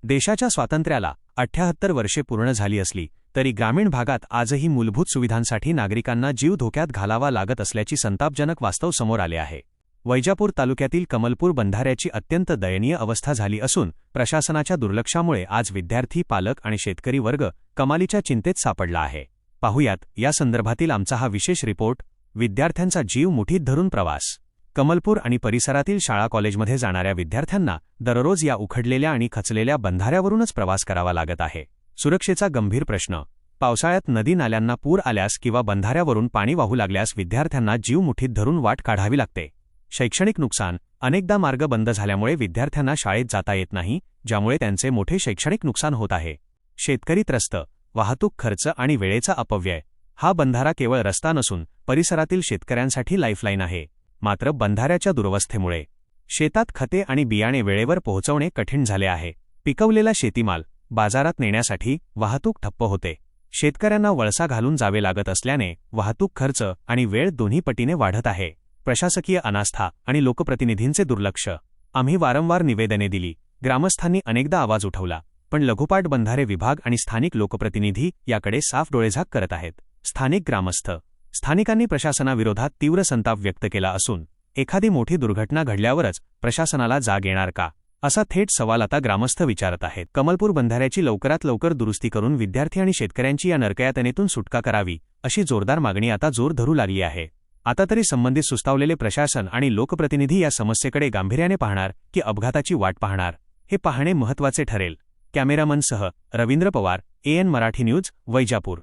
देशाच्या स्वातंत्र्याला 78 वर्षे पूर्ण झाली असली तरी ग्रामीण भागात आजही मूलभूत सुविधांसाठी नागरिकांना जीव धोक्यात घालावा लागत असल्याची संतापजनक वास्तव समोर आले आहे। वैजापूर तालुक्यातील कमलपूर बंधाऱ्याची अत्यंत दयनीय अवस्था झाली असून प्रशासनाच्या दुर्लक्षामुळे आज विद्यार्थी, पालक आणि शेतकरी वर्ग कमालीच्या चिंतेत सापडला आहे। पाहुयात या संदर्भातील आमचा हा विशेष रिपोर्ट। विद्यार्थ्यांचा जीव मुठीत धरून प्रवास। कमलपूर आणि परिसरातील शाळा कॉलेजमध्ये जाणाऱ्या विद्यार्थ्यांना दररोज या उखडलेल्या आणि खचलेल्या बंधाऱ्यावरूनच प्रवास करावा लागत आहे। सुरक्षेचा गंभीर प्रश्न। पावसाळ्यात नदी नाल्यांना पूर आल्यास किंवा बंधाऱ्यावरून पाणी वाहू लागल्यास विद्यार्थ्यांना जीव मुठीत धरून वाट काढावी लागते। शैक्षणिक नुकसान। अनेकदा मार्ग बंद झाल्यामुळे विद्यार्थ्यांना शाळेत जाता येत नाही, ज्यामुळे त्यांचे मोठे शैक्षणिक नुकसान होत आहे। शेतकरी त्रस्त। वाहतूक खर्च आणि वेळेचा अपव्यय। हा बंधारा केवळ रस्ता नसून परिसरातील शेतकऱ्यांसाठी लाईफलाईन आहे। मात्र बंधाऱ्याच्या दुरवस्थेमुळे शेतात खते आणि बियाणे वेळेवर पोहोचवणे कठीण झाले आहे। पिकवलेला शेतीमाल बाजारात नेण्यासाठी वाहतूक ठप्प होते। शेतकऱ्यांना वळसा घालून जावे लागत असल्याने वाहतूक खर्च आणि वेळ दोन्ही पटीने वाढत आहे। प्रशासकीय अनास्था आणि लोकप्रतिनिधींचे दुर्लक्ष। आम्ही वारंवार निवेदने दिली, ग्रामस्थांनी अनेकदा आवाज उठवला, पण लघुपाट बंधारे विभाग आणि स्थानिक लोकप्रतिनिधी याकडे साफ डोळेझाक करत आहेत। स्थानिक ग्रामस्थ। स्थानिकांनी प्रशासनाविरोधात तीव्र संताप व्यक्त केला असून एखादी मोठी दुर्घटना घडल्यावरच प्रशासनाला जाग येणार का, असा थेट सवाल आता ग्रामस्थ विचारत आहेत। कमलपूर बंधाऱ्याची लवकरात लवकर दुरुस्ती करून विद्यार्थी आणि शेतकऱ्यांची या नरकयातनेतून सुटका करावी, अशी जोरदार मागणी आता जोर धरू लागली आहे। आता तरी संबंधित सुस्तावलेले प्रशासन आणि लोकप्रतिनिधी या समस्येकडे गांभीर्याने पाहणार की अपघाताची वाट पाहणार, हे पाहणे महत्त्वाचे ठरेल। कॅमेरामनसह रवींद्र पवार, AN मराठी न्यूज, वैजापूर।